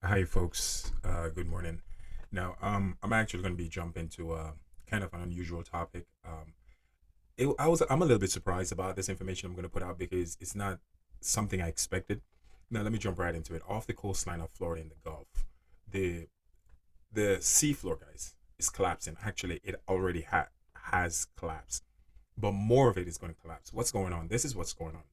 Hi, folks. Good morning. Now, I'm actually going to be jumping to kind of an unusual topic. I'm a little bit surprised about this information I'm going to put out because it's not something I expected. Now, let me jump right into it. Off the coastline of Florida in the Gulf, the the seafloor, guys, is collapsing. Actually, it already has collapsed, but more of it is going to collapse. What's going on? This is what's going on.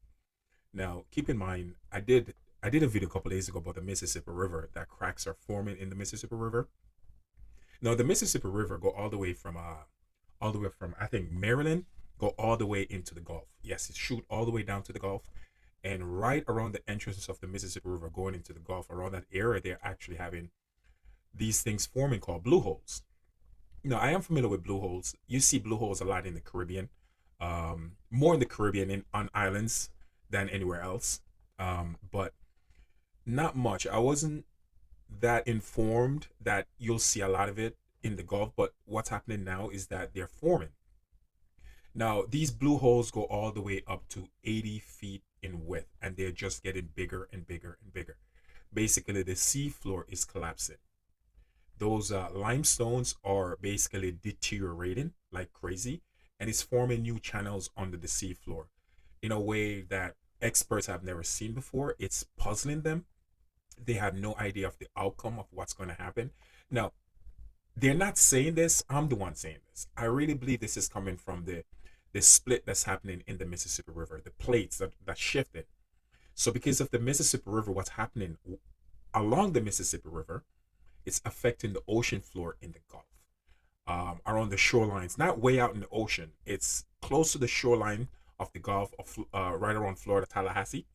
Now, keep in mind, I did a video a couple days ago about the Mississippi River that cracks are forming in the Mississippi River. Now, the Mississippi River go all the way from I think Maryland, go all the way into the Gulf. Yes, it shoot all the way down to the Gulf, and right around the entrance of the Mississippi River going into the Gulf, around that area, they're actually having these things forming called blue holes. Now, I am familiar with blue holes. You see blue holes a lot in the Caribbean, more in the Caribbean on islands than anywhere else. But not much. I wasn't that informed that you'll see a lot of it in the Gulf, but what's happening now is that they're forming. Now, these blue holes go all the way up to 80 feet in width, and they're just getting bigger and bigger and bigger. Basically, the sea floor is collapsing. Those limestones are basically deteriorating like crazy, and it's forming new channels under the sea floor in a way that experts have never seen before. It's puzzling them. They have no idea of the outcome of what's going to happen. Now, they're not saying this. I'm the one saying this. I really believe this is coming from the split that's happening in the Mississippi River, the plates that shifted. So, because of the Mississippi River, what's happening along the Mississippi River, it's affecting the ocean floor in the Gulf, around the shorelines, not way out in the ocean. It's close to the shoreline of the Gulf, of right around Florida, Tallahassee.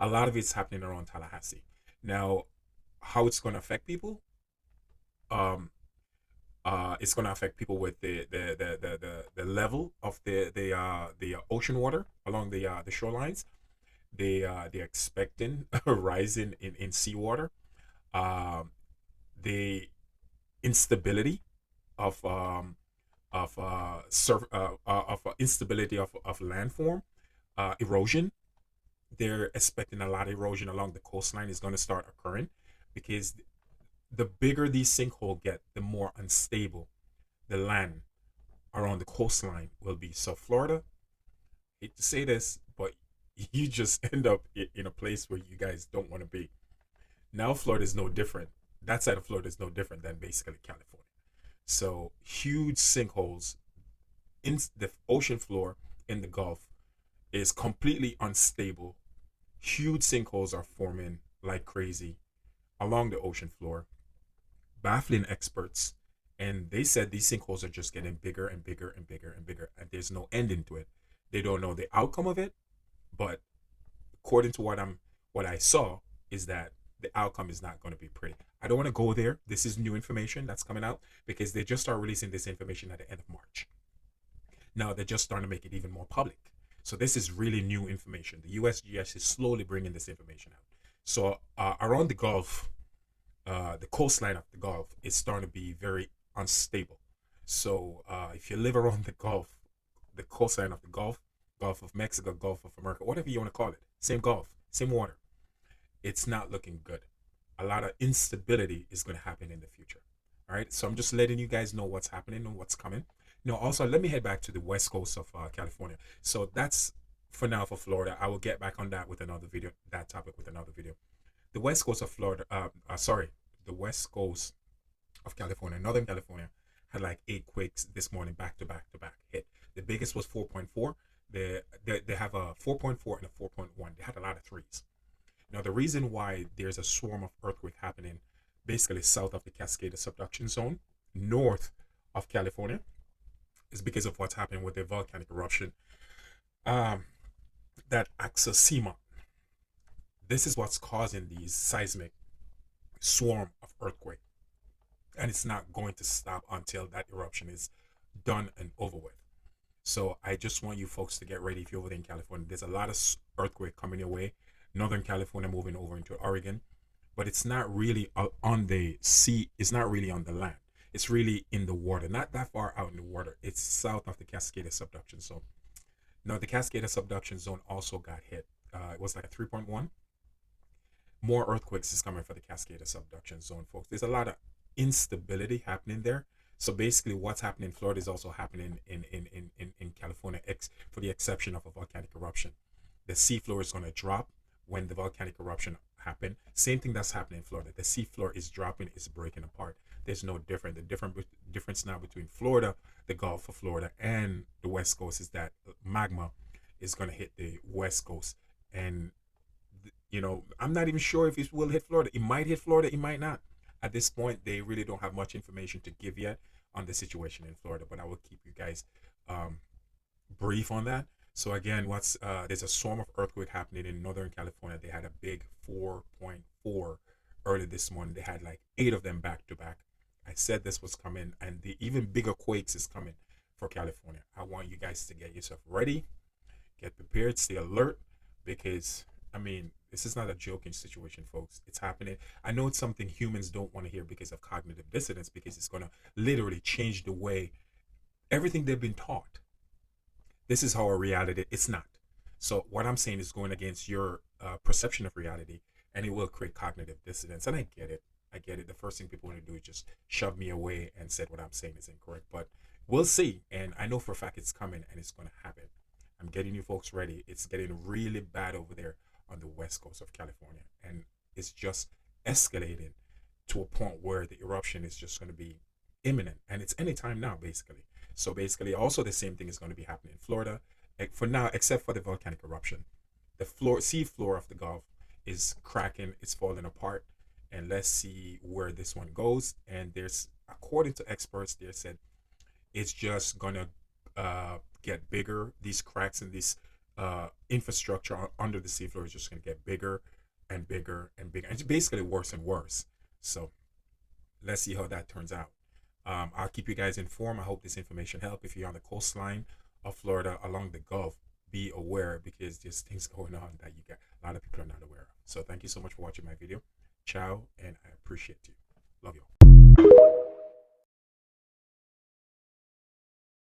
A lot of it's happening around Tallahassee. Now, how it's going to affect people? Um, it's going to affect people with the level of the ocean water along the shorelines. They're expecting a rise in seawater. Um, the instability of instability of landform, erosion. They're expecting a lot of erosion along the coastline is going to start occurring because the bigger these sinkhole get, the more unstable the land around the coastline will be. So Florida, hate to say this, but you just end up in a place where you guys don't want to be. Now Florida is no different. That side of Florida is no different than basically California. So huge sinkholes in the ocean floor in the Gulf is completely unstable. Huge sinkholes are forming like crazy along the ocean floor, baffling experts. And they said these sinkholes are just getting bigger and bigger and bigger and bigger, and there's no ending to it. They don't know the outcome of it, but according to what I saw, is that the outcome is not going to be pretty. I don't want to go there. This is new information that's coming out because they just start releasing this information at the end of March. Now they're just starting to make it even more public. So this is really new information. The USGS is slowly bringing this information out. So around the Gulf, the coastline of the Gulf is starting to be very unstable. So if you live around the Gulf, the coastline of the Gulf, Gulf of Mexico, Gulf of America, whatever you want to call it, same Gulf, same water, it's not looking good. A lot of instability is going to happen in the future. All right. So I'm just letting you guys know what's happening and what's coming. Now, also, let me head back to the west coast of California. So that's for now for Florida. I will get back on that with another video, that topic with another video. The west coast of Florida, sorry, the west coast of California, Northern California, had like 8 quakes this morning, back to back to back hit. The biggest was 4.4. They have a 4.4 and a 4.1. They had a lot of threes. Now, the reason why there's a swarm of earthquake happening basically south of the Cascade subduction zone, north of California, is because of what's happening with the volcanic eruption um, that Axosema. This is what's causing these seismic swarm of earthquake, and it's not going to stop until that eruption is done and over with. So I just want you folks to get ready if you're over there in California. There's a lot of earthquake coming your way. Northern California moving over into Oregon, but it's not really on the sea. It's not really on the land. It's really in the water, not that far out in the water. It's south of the Cascade subduction zone. Now, the Cascade subduction zone also got hit. It was like a 3.1. more earthquakes is coming for the Cascade subduction zone, folks. There's a lot of instability happening there. So basically, what's happening in Florida is also happening in California, for the exception of a volcanic eruption. The seafloor is going to drop when the volcanic eruption happen. Same thing that's happening in Florida. The seafloor is dropping, it's breaking apart. There's no different. The difference now between Florida, the Gulf of Florida, and the West Coast is that magma is going to hit the West Coast, and I'm not even sure if it will hit Florida. It might hit Florida, it might not. At this point, they really don't have much information to give yet on the situation in Florida, but I will keep you guys um, brief on that. So again, what's there's a storm of earthquake happening in Northern California. They had a big 4.4 early this morning. They had like 8 of them back to back. I said this was coming, and the even bigger quakes is coming for California. I want you guys to get yourself ready, get prepared, stay alert, because I mean, this is not a joking situation, folks. It's happening. I know it's something humans don't want to hear because of cognitive dissonance, because it's going to literally change the way everything they've been taught. This is how a reality. It's not. So what I'm saying is going against your perception of reality, and it will create cognitive dissonance. And I get it. I get it. The first thing people want to do is just shove me away and said what I'm saying is incorrect. But we'll see. And I know for a fact it's coming and it's going to happen. I'm getting you folks ready. It's getting really bad over there on the west coast of California, and it's just escalating to a point where the eruption is just going to be imminent, and it's anytime now, basically. So basically, also the same thing is going to be happening in Florida, for now, except for the volcanic eruption. The sea floor of the Gulf is cracking, it's falling apart, and let's see where this one goes. And there's, according to experts, they said it's just gonna get bigger. These cracks in this infrastructure under the seafloor is just gonna get bigger and bigger and bigger. And it's basically worse and worse. So let's see how that turns out. I'll keep you guys informed. I hope this information helped. If you're on the coastline of Florida along the Gulf, be aware, because there's things going on that you got a lot of people are not aware of. So thank you so much for watching my video. Ciao, and I appreciate you. Love you all.